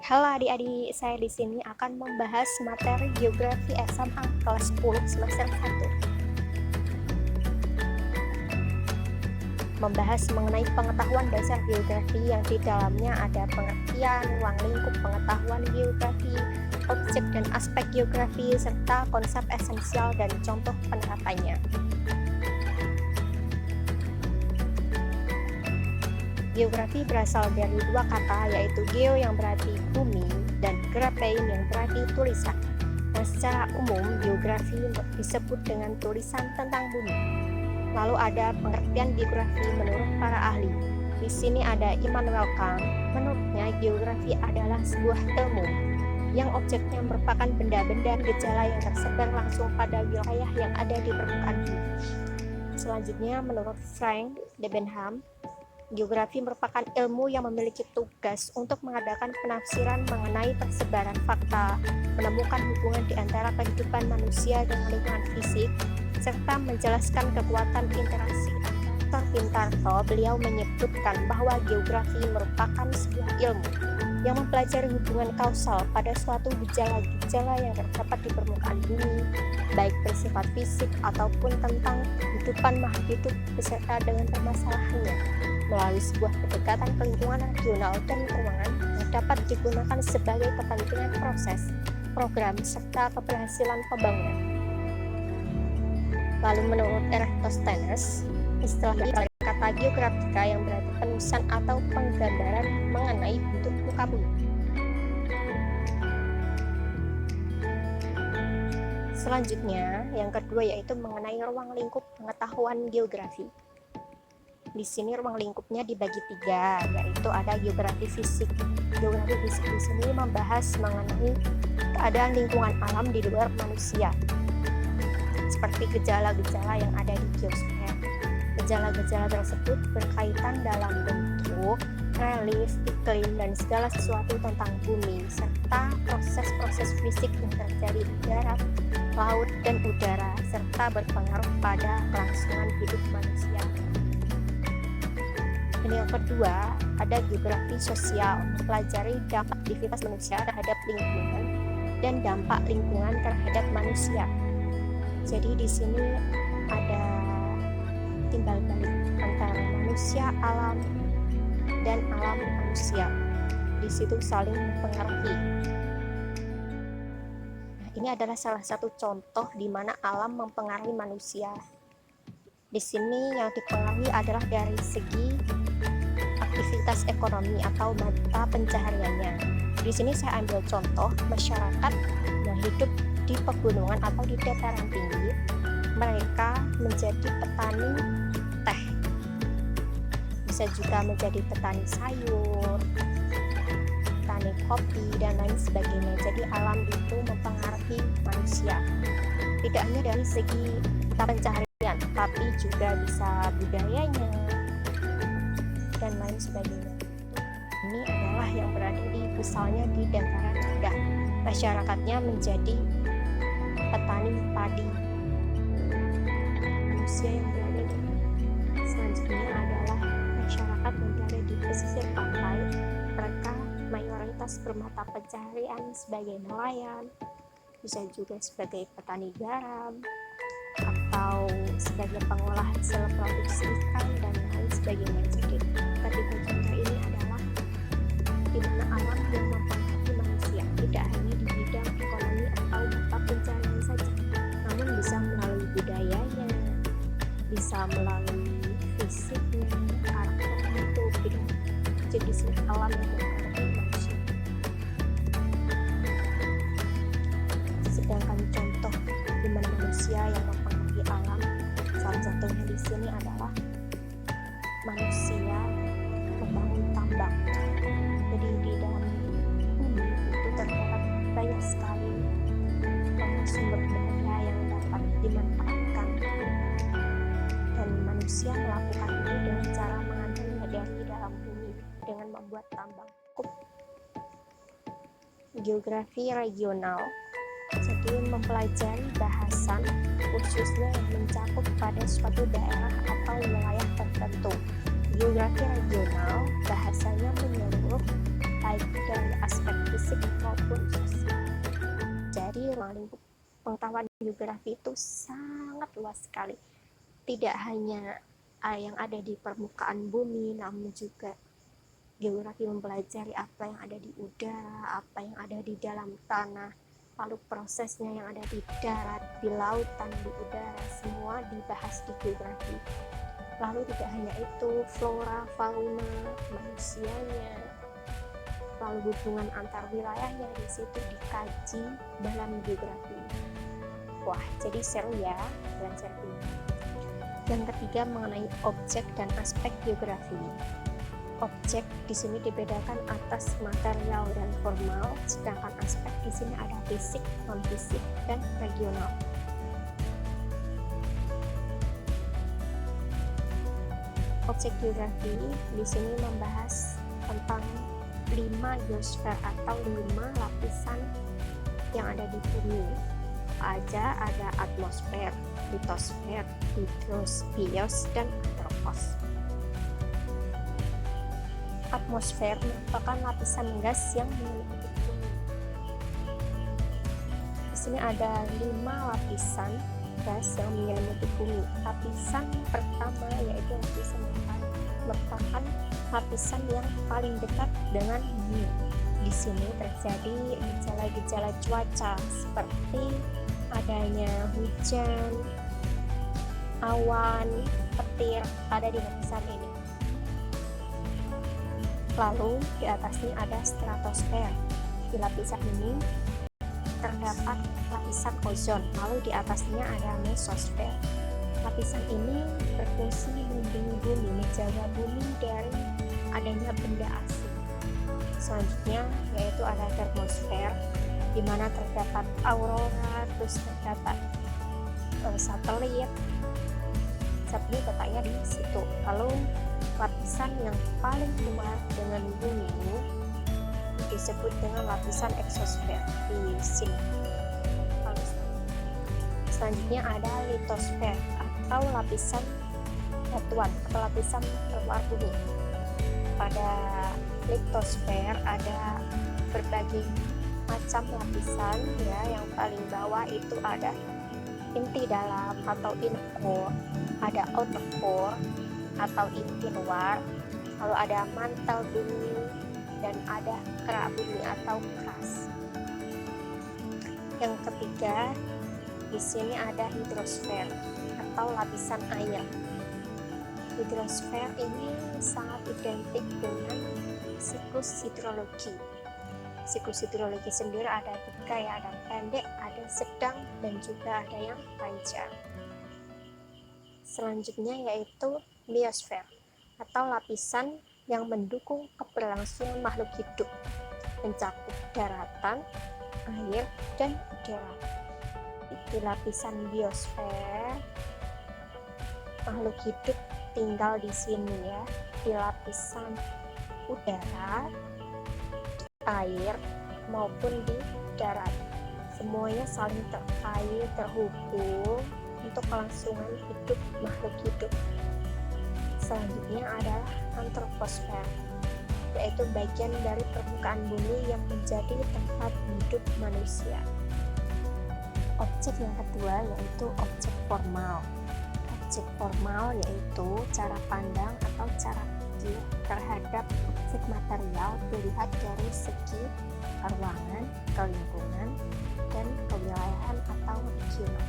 Halo adik-adik, saya di sini akan membahas materi Geografi SMA kelas 10 semester 1. Membahas mengenai pengetahuan dasar geografi yang di dalamnya ada pengertian, ruang lingkup pengetahuan geografi, objek dan aspek geografi, serta konsep esensial dan contoh penerapannya. Geografi berasal dari dua kata, yaitu geo yang berarti bumi dan graphein yang berarti tulisan. Nah, secara umum geografi disebut dengan tulisan tentang bumi. Lalu ada pengertian geografi menurut para ahli. Di sini ada Immanuel Kant. Menurutnya geografi adalah sebuah ilmu yang objeknya merupakan benda-benda gejala yang tersebar langsung pada wilayah yang ada di permukaan bumi. Selanjutnya menurut Frank Debenham, geografi merupakan ilmu yang memiliki tugas untuk mengadakan penafsiran mengenai persebaran fakta, menemukan hubungan di antara kehidupan manusia dengan lingkungan fisik, serta menjelaskan kekuatan interaksi antar Pintarto. Beliau menyebutkan bahwa geografi merupakan sebuah ilmu yang mempelajari hubungan kausal pada suatu gejala-gejala yang terdapat di permukaan bumi, baik bersifat fisik ataupun tentang kehidupan makhluk hidup beserta dengan permasalahannya, melalui sebuah pendekatan ke lingkungan regional dan keuangan yang dapat digunakan sebagai kepentingan proses, program, serta keberhasilan pembangunan. Lalu menurut Eratosthenes, istilah dari kata geografika yang berarti penulisan atau penggambaran mengenai bentuk muka bumi. Selanjutnya, yang kedua yaitu mengenai ruang lingkup pengetahuan geografi. Di sini ruang lingkupnya dibagi tiga, yaitu ada geografi fisik. Geografi fisik di sini membahas mengenai keadaan lingkungan alam di luar manusia, seperti gejala-gejala yang ada di geosfer. Gejala-gejala tersebut berkaitan dalam bentuk, relief, iklim, dan segala sesuatu tentang bumi, serta proses-proses fisik yang terjadi di darat, laut, dan udara, serta berpengaruh pada kelangsungan hidup manusia. Dan yang kedua, ada geografi sosial, mempelajari dampak aktivitas manusia terhadap lingkungan dan dampak lingkungan terhadap manusia. Jadi di sini ada timbal balik antara manusia alam dan alam manusia. Di situ saling mempengaruhi. Nah, ini adalah salah satu contoh di mana alam mempengaruhi manusia. Di sini yang dipengaruhi adalah dari segi aktivitas ekonomi atau mata pencahariannya. Di sini saya ambil contoh masyarakat yang hidup di pegunungan atau di dataran tinggi. Mereka menjadi petani teh, bisa juga menjadi petani sayur, petani kopi, dan lain sebagainya. Jadi alam itu mempengaruhi manusia, tidak hanya dari segi pencaharian, tapi juga bisa budayanya dan lain sebagainya. Ini adalah yang berada di misalnya di dataran rendah, masyarakatnya menjadi petani padi. Manusia yang berada di selanjutnya adalah masyarakat yang berada di pesisir pantai. Mereka mayoritas bermata pencaharian sebagai nelayan, bisa juga sebagai petani garam, atau sebagai pengolah hasil produksi ikan dan lain sebagainya. Jadi ketiga contoh ini adalah di mana alam yang mempengaruhi manusia, tidak hanya di bidang ekonomi atau mata pencaharian saja, namun bisa melalui budayanya, bisa melalui fisiknya, karakter hidup, dan jenis alam yang mempengaruhi manusia. Sedangkan contoh di mana manusia yang mempengaruhi alam, salah satunya di sini adalah manusia membangun tambang. Jadi di dalam bumi itu terdapat banyak sekali sumber daya yang dapat dimanfaatkan, dan manusia melakukan ini dengan cara mengambilnya dari dalam bumi dengan membuat tambang. Geografi regional, jadi mempelajari bahasan khususnya yang mencakup pada suatu daerah atau wilayah tertentu. Geografi regional bahasanya menyeluruh baik dari aspek lingkup pengetahuan geografi itu sangat luas sekali. Tidak hanya yang ada di permukaan bumi, namun juga geografi mempelajari apa yang ada di udara, apa yang ada di dalam tanah, lalu prosesnya yang ada di darat, di lautan, di udara, semua dibahas di geografi. Lalu tidak hanya itu, flora, fauna, manusianya, lalu hubungan antar wilayahnya di situ dikaji dalam geografi. Wah, jadi seru ya belajar ini. Yang ketiga mengenai objek dan aspek geografi. Objek di sini dibedakan atas material dan formal, sedangkan aspek di sini ada fisik, non-fisik, dan regional. Objek geografi di sini membahas tentang 5 geosfer atau 5 lapisan yang ada di bumi. Ada atmosfer, litosfer, hidros, bios, dan antropos. Atmosfer merupakan lapisan gas yang meliputi bumi. Di sini ada 5 lapisan gas yang menyelimuti bumi. Lapisan pertama yaitu lapisan yang paling merupakan lapisan yang paling dekat dengan bumi. Di sini terjadi gejala-gejala cuaca seperti adanya hujan, awan, petir ada di lapisan ini. Lalu di atasnya ada stratosfer. Di lapisan ini terdapat lapisan ozon. Lalu di atasnya ada mesosfer. Lapisan ini berfungsi melindungi bumi, menjaga bumi dari adanya benda asing. Selanjutnya yaitu ada termosfer, di mana terdapat aurora, terus terdapat satelit letaknya di situ. Lalu lapisan yang paling luar dengan bumi disebut dengan lapisan eksosfer di sini. Lalu selanjutnya ada litosfer atau lapisan batuan atau lapisan terluar bumi. Pada litosfer ada berbagai macam lapisan ya. Yang paling bawah itu ada inti dalam atau inner core, ada outer core atau inti luar, lalu ada mantel bumi, dan ada kerak bumi atau crust. Yang ketiga di sini ada hidrosfer atau lapisan air. Hidrosfer ini sangat identik dengan siklus hidrologi. Siklus hidrologi sendiri ada 3 ya, ada pendek, ada sedang, dan juga ada yang panjang. Selanjutnya yaitu biosfer atau lapisan yang mendukung keberlangsungan makhluk hidup, mencakup daratan, air, dan udara. Di lapisan biosfer, makhluk hidup tinggal di sini ya. Di lapisan udara, air, maupun di darat, semuanya saling terkait, terhubung untuk kelangsungan hidup makhluk hidup. Selanjutnya adalah antroposfer, yaitu bagian dari permukaan bumi yang menjadi tempat hidup manusia. Objek yang kedua yaitu objek formal. Objek formal yaitu cara pandang atau cara pikir terhadap objek material dilihat dari segi ruangan, kelingkungan, dan kewilayahan atau regional.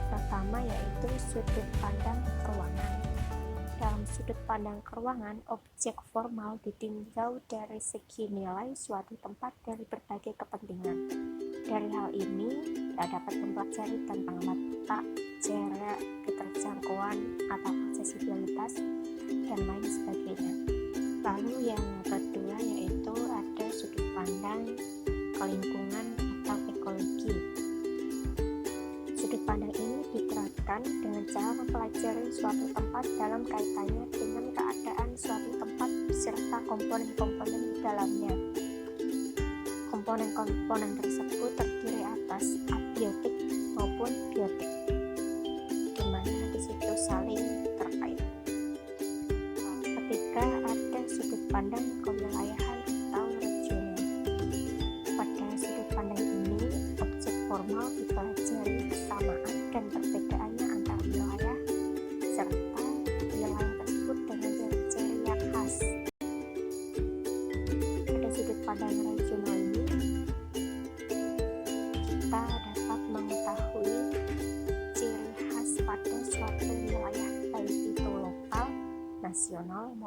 Pertama yaitu sudut pandang ruangan. Dalam sudut pandang ruangan, objek formal ditinjau dari segi nilai suatu tempat dari berbagai kepentingan. Dari hal ini, kita dapat mempelajari tentang letak, jarak, keterjangkauan atau aksesibilitas, dan lain sebagainya. Lalu yang kedua yaitu ada sudut pandang kelingkungan atau ekologi. Sudut pandang ini diterapkan dengan cara mempelajari suatu tempat dalam kaitannya dengan keadaan suatu tempat beserta komponen-komponen di dalamnya. Komponen-komponen tersebut terdiri atas abiotik maupun biotik, di mana di situ saling terkait. Ketika ada sudut pandang kewilayahan atau regional, pada sudut pandang ini objek formal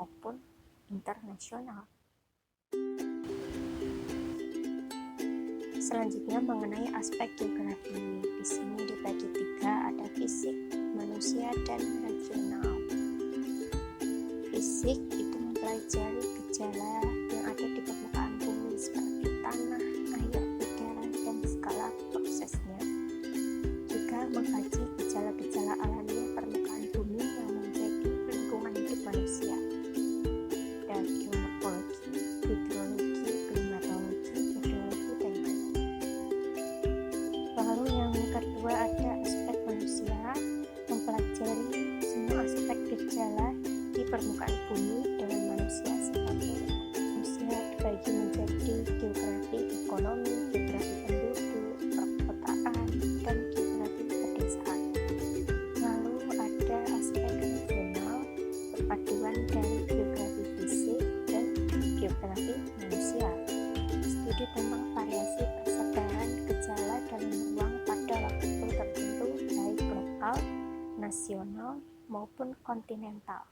maupun internasional. Selanjutnya mengenai aspek geografi. Di sini dibagi 3, ada fisik, manusia, dan regional. Fisik itu mempelajari gejala yang ada di permukaan bumi seperti tanah, air, udara, dan segala prosesnya. Juga mengkaji gejala-gejala alamiah permukaan bumi yang menjadi lingkungan hidup manusia. Ada geomorfologi, hidrologi, klimatologi, geologi, dan lain-lain. Lalu yang kedua ada aspek manusia, mempelajari semua aspek gejala di permukaan bumi dengan manusia sebagai manusia dibagi menjadi geografi ekonomi, geografi penduduk, perkotaan, dan geografi pedesaan. Lalu ada aspek regional, perpaduan dari geografi fisik dan geografi manusia. Studi tentang variasi persebaran gejala dalam ruang pada waktu tertentu baik lokal, nasional, maupun kontinental.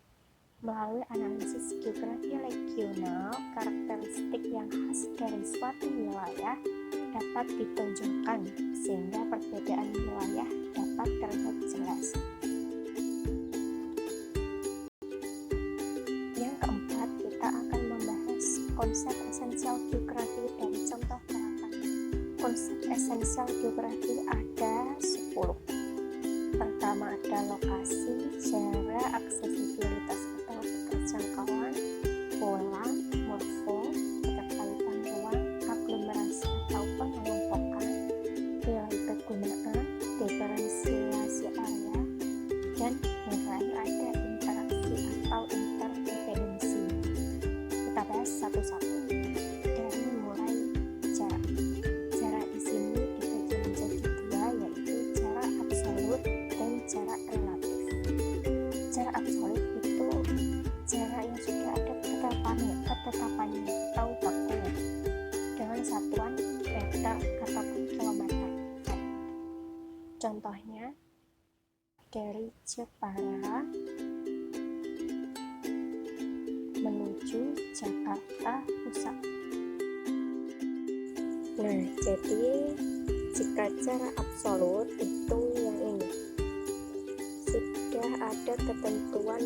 Melalui analisis geografi regional, karakteristik yang khas dari suatu wilayah dapat ditonjolkan sehingga perbedaan wilayah dapat terlihat jelas. Yang keempat, kita akan membahas konsep esensial geografi dan contoh terapannya. Konsep esensial geografi ada 10. Pertama ada lokasi, jarak, aksesibilitas atau keterjangkauan, pola, morfo, keterkaitan ruang, aglomerasi atau pengelompokan, nilai kegunaan, diferensiasi area, dan yang terakhir ada interaksi atau interdependensi. Kita bahas satu-satu. Dari mulai jarak. Jarak di sini dibagi menjadi 2, yaitu jarak absolut dan jarak relatif. Jarak absolut itu jarak yang sudah ada ketetapannya atau bakunya dengan satuan meter ataupun kilometer. Contohnya dari Jepara menuju Jakarta Pusat. Nah, jadi jika jarak absolut itu yang ini sudah ada ketentuan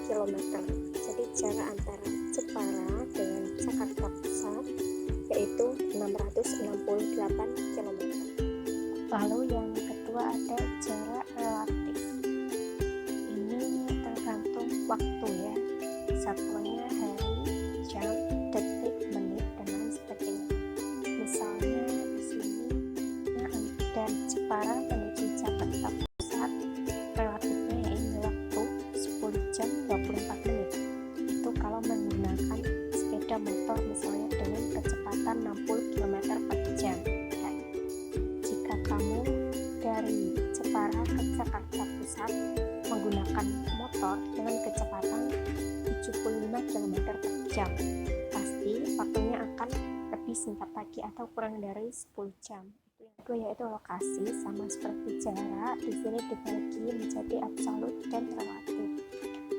kilometer. Jadi jarak antara Jepara dengan Jakarta Pusat yaitu 668 km. Lalu yang kedua ada jarak relatif. Ini tergantung waktu ya. Satuannya hari, jam, detik, menit, dan lain sebagainya. Misalnya di sini dari Jepara menuju Jakarta Pusat relatifnya yaitu waktu 10 jam 24 menit. Itu kalau menggunakan sepeda motor misalnya dengan kecepatan 60 km per jam. Dan jika kamu dari Jepara ke Jakarta Pusat menggunakan motor dengan kecepatan 75 km per jam, pasti waktunya akan lebih singkat lagi atau kurang dari 10 jam. Yang kedua yaitu lokasi, sama seperti jarak, di sini dibagi menjadi absolut dan relatif.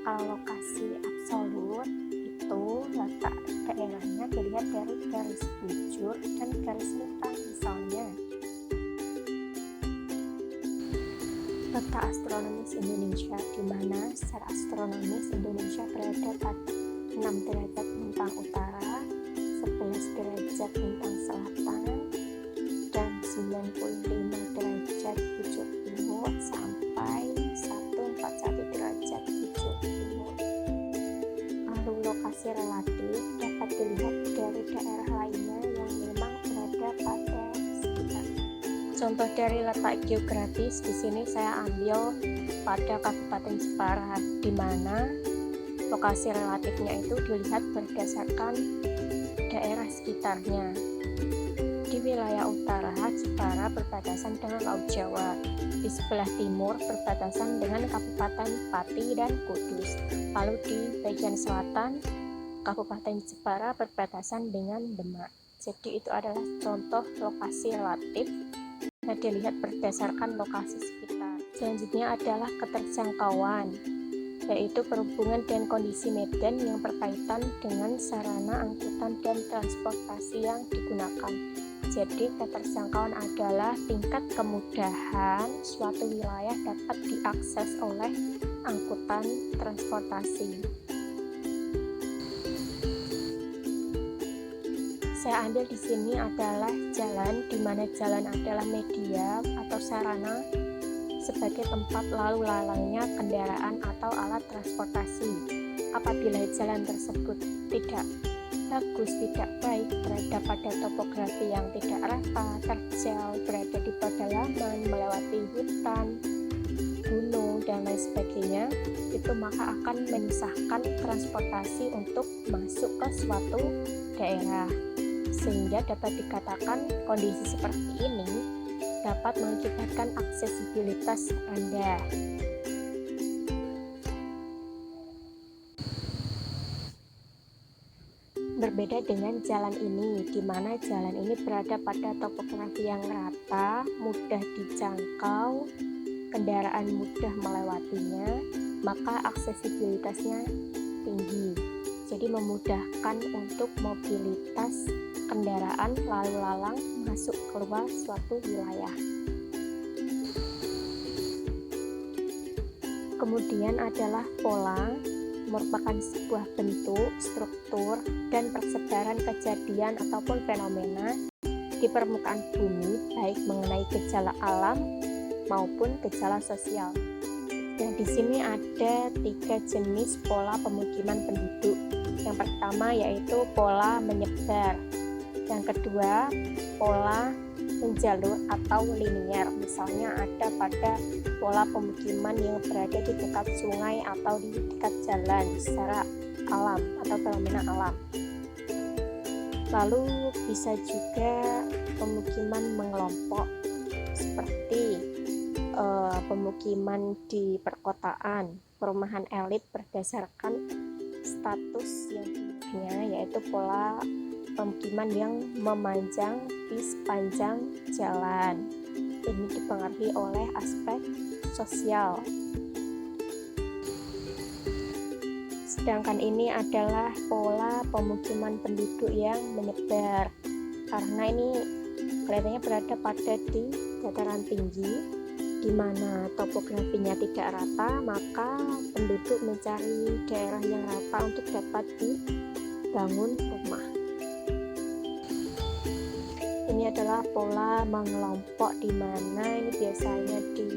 Kalau lokasi absolut itu letak daerahnya dilihat dari garis bujur dan garis lintang. Misalnya letak astronomis Indonesia, di mana secara astronomis Indonesia berada pada 6 derajat lintang utara, 11 derajat lintang selatan, dan 95 derajat bujur timur sampai 141 derajat bujur timur. Lalu lokasi relatif dapat dilihat dari daerah lainnya yang memang berada pada sekitar. Contoh dari letak geografis di sini saya ambil pada Kabupaten Jepara, di mana lokasi relatifnya itu dilihat berdasarkan daerah sekitarnya. Di wilayah utara, Jepara berbatasan dengan Laut Jawa. Di sebelah timur berbatasan dengan Kabupaten Pati dan Kudus. Lalu di bagian selatan, Kabupaten Jepara berbatasan dengan Demak. Jadi itu adalah contoh lokasi relatif yang dilihat berdasarkan lokasi sekitar. Selanjutnya adalah keterjangkauan. yaitu berhubungan dengan kondisi medan yang berkaitan dengan sarana angkutan dan transportasi yang digunakan. Jadi keterjangkauan adalah tingkat kemudahan suatu wilayah dapat diakses oleh angkutan transportasi. Saya ambil di sini adalah jalan, di mana jalan adalah media atau sarana sebagai tempat lalu lalangnya kendaraan atau alat transportasi. Apabila jalan tersebut tidak bagus, tidak baik, berada pada topografi yang tidak rata, terjal, berada di pedalaman, melewati hutan, gunung, dan lain sebagainya, itu maka akan menyusahkan transportasi untuk masuk ke suatu daerah. Sehingga dapat dikatakan kondisi seperti ini dapat mengakibatkan aksesibilitas rendah. Berbeda dengan jalan ini, di mana jalan ini berada pada topografi yang rata, mudah dijangkau, kendaraan mudah melewatinya, maka aksesibilitasnya tinggi. Jadi memudahkan untuk mobilitas kendaraan lalu lalang masuk keluar suatu wilayah. Kemudian adalah pola, merupakan sebuah bentuk, struktur, dan persebaran kejadian ataupun fenomena di permukaan bumi, baik mengenai gejala alam maupun gejala sosial. Nah, di sini ada 3 jenis pola pemukiman penduduk. Yang pertama yaitu pola menyebar. Yang kedua, pola menjalur atau linier. Misalnya ada pada pola pemukiman yang berada di dekat sungai atau di dekat jalan secara alam atau fenomena alam. Lalu bisa juga pemukiman mengelompok seperti pemukiman di perkotaan, perumahan elit berdasarkan status yang dimilikinya, yaitu pola pemukiman yang memanjang di sepanjang jalan. Ini dipengaruhi oleh aspek sosial. Sedangkan ini adalah pola pemukiman penduduk yang menyebar, karena ini kelihatannya berada pada di dataran tinggi, di mana topografinya tidak rata, maka penduduk mencari daerah yang rata untuk dapat dibangun rumah. Ini adalah pola mengelompok, di mana ini biasanya di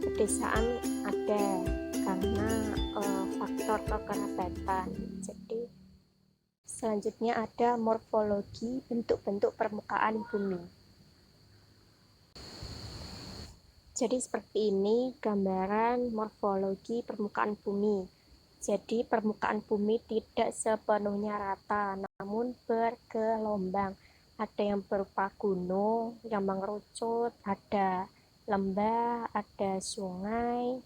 pedesaan ada karena faktor kekerabatan. Jadi selanjutnya ada morfologi, bentuk-bentuk permukaan bumi. Jadi seperti ini gambaran morfologi permukaan bumi. Jadi permukaan bumi tidak sepenuhnya rata, namun bergelombang. Ada yang berupa gunung yang mengerucut, ada lembah, ada sungai,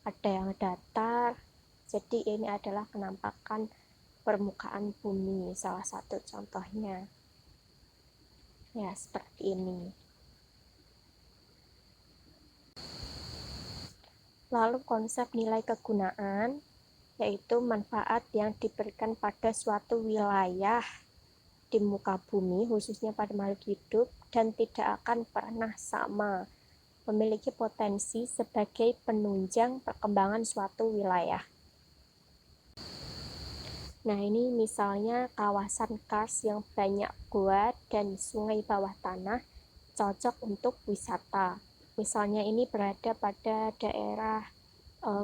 ada yang datar. Jadi ini adalah penampakan permukaan bumi, salah satu contohnya. Ya, seperti ini. Lalu konsep nilai kegunaan, yaitu manfaat yang diberikan pada suatu wilayah di muka bumi, khususnya pada makhluk hidup, dan tidak akan pernah sama, memiliki potensi sebagai penunjang perkembangan suatu wilayah. Nah, ini misalnya kawasan kars yang banyak gua dan sungai bawah tanah, cocok untuk wisata. Misalnya ini berada pada daerah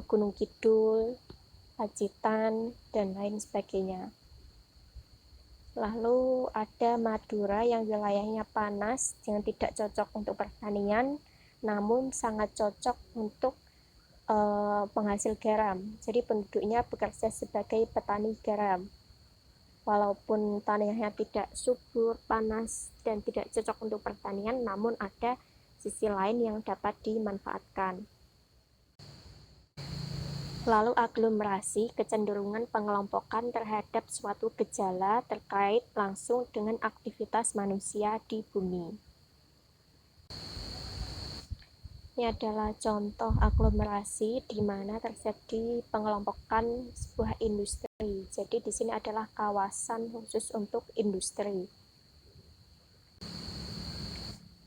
Gunung Kidul, Pacitan, dan lain sebagainya. Lalu ada Madura yang wilayahnya panas, yang tidak cocok untuk pertanian, namun sangat cocok untuk penghasil garam. Jadi penduduknya bekerja sebagai petani garam. Walaupun tanahnya tidak subur, panas, dan tidak cocok untuk pertanian, namun ada sisi lain yang dapat dimanfaatkan. Lalu aglomerasi, kecenderungan pengelompokan terhadap suatu gejala terkait langsung dengan aktivitas manusia di bumi. Ini adalah contoh aglomerasi di mana terjadi pengelompokan sebuah industri. Jadi di sini adalah kawasan khusus untuk industri.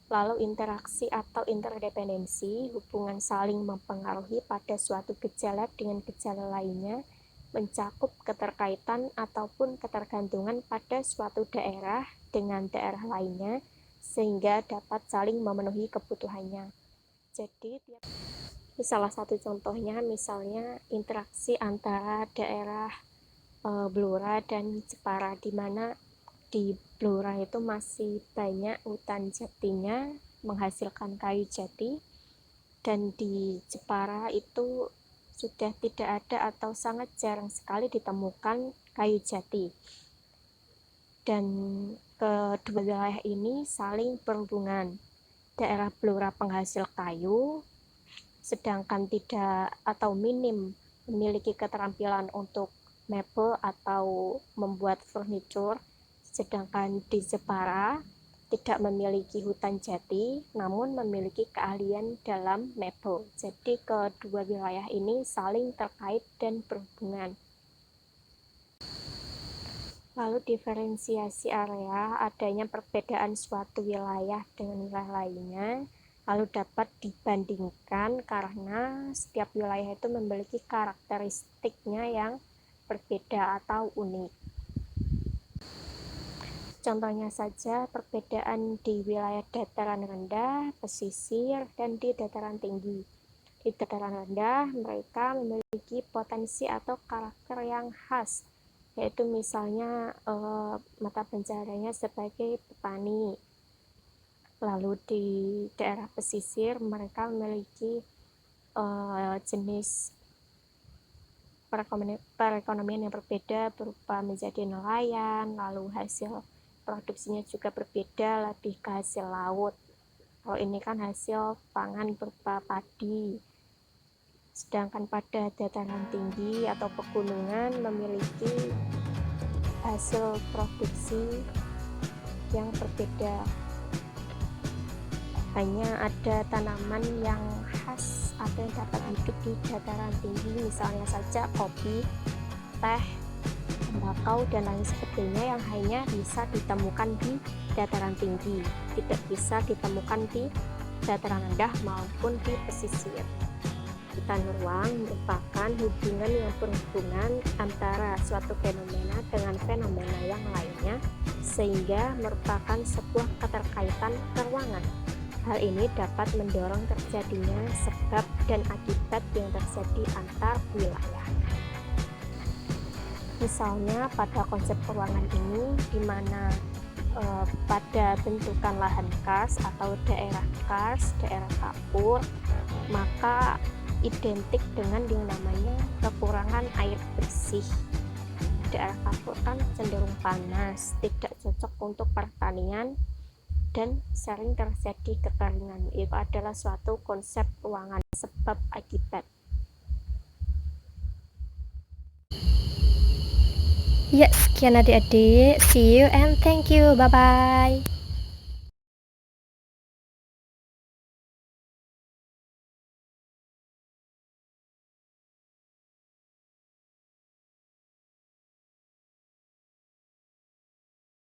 Lalu interaksi atau interdependensi, hubungan saling mempengaruhi pada suatu gejala dengan gejala lainnya, mencakup keterkaitan ataupun ketergantungan pada suatu daerah dengan daerah lainnya, sehingga dapat saling memenuhi kebutuhannya. Jadi ini salah satu contohnya, misalnya interaksi antara daerah Blora dan Jepara, di mana di Blora itu masih banyak hutan jatinya menghasilkan kayu jati, dan di Jepara itu sudah tidak ada atau sangat jarang sekali ditemukan kayu jati. Dan kedua wilayah ini saling berhubungan. Daerah Blora penghasil kayu, sedangkan tidak atau minim memiliki keterampilan untuk mebel atau membuat furniture, sedangkan di Jepara tidak memiliki hutan jati namun memiliki keahlian dalam mebel. Jadi kedua wilayah ini saling terkait dan berhubungan. Lalu diferensiasi area, adanya perbedaan suatu wilayah dengan wilayah lainnya, lalu dapat dibandingkan karena setiap wilayah itu memiliki karakteristiknya yang berbeda atau unik. Contohnya saja perbedaan di wilayah dataran rendah, pesisir, dan di dataran tinggi. Di dataran rendah, mereka memiliki potensi atau karakter yang khas, yaitu misalnya mata pencahariannya sebagai petani. Lalu di daerah pesisir mereka memiliki jenis perekonomian yang berbeda, berupa menjadi nelayan, lalu hasil produksinya juga berbeda, lebih ke hasil laut. Kalau ini kan hasil pangan berupa padi. Sedangkan pada dataran tinggi atau pegunungan memiliki hasil produksi yang berbeda. Hanya ada tanaman yang khas atau yang dapat hidup di dataran tinggi, misalnya saja kopi, teh, tembakau, dan lain sebagainya yang hanya bisa ditemukan di dataran tinggi, tidak bisa ditemukan di dataran rendah maupun di pesisir. Hutan ruang merupakan hubungan yang berhubungan antara suatu fenomena dengan fenomena yang lainnya, sehingga merupakan sebuah keterkaitan keruangan. Hal ini dapat mendorong terjadinya sebab dan akibat yang terjadi antar wilayah. Misalnya pada konsep keruangan ini, di mana pada bentukan lahan kars atau daerah kars, daerah kapur, maka identik dengan yang namanya kekurangan air bersih. Daerah kapur kan cenderung panas, tidak cocok untuk pertanian, dan sering terjadi kekeringan. Itu adalah suatu konsep ruangan sebab akibat. Ya, sekian adik-adik. See you and thank you. Bye-bye.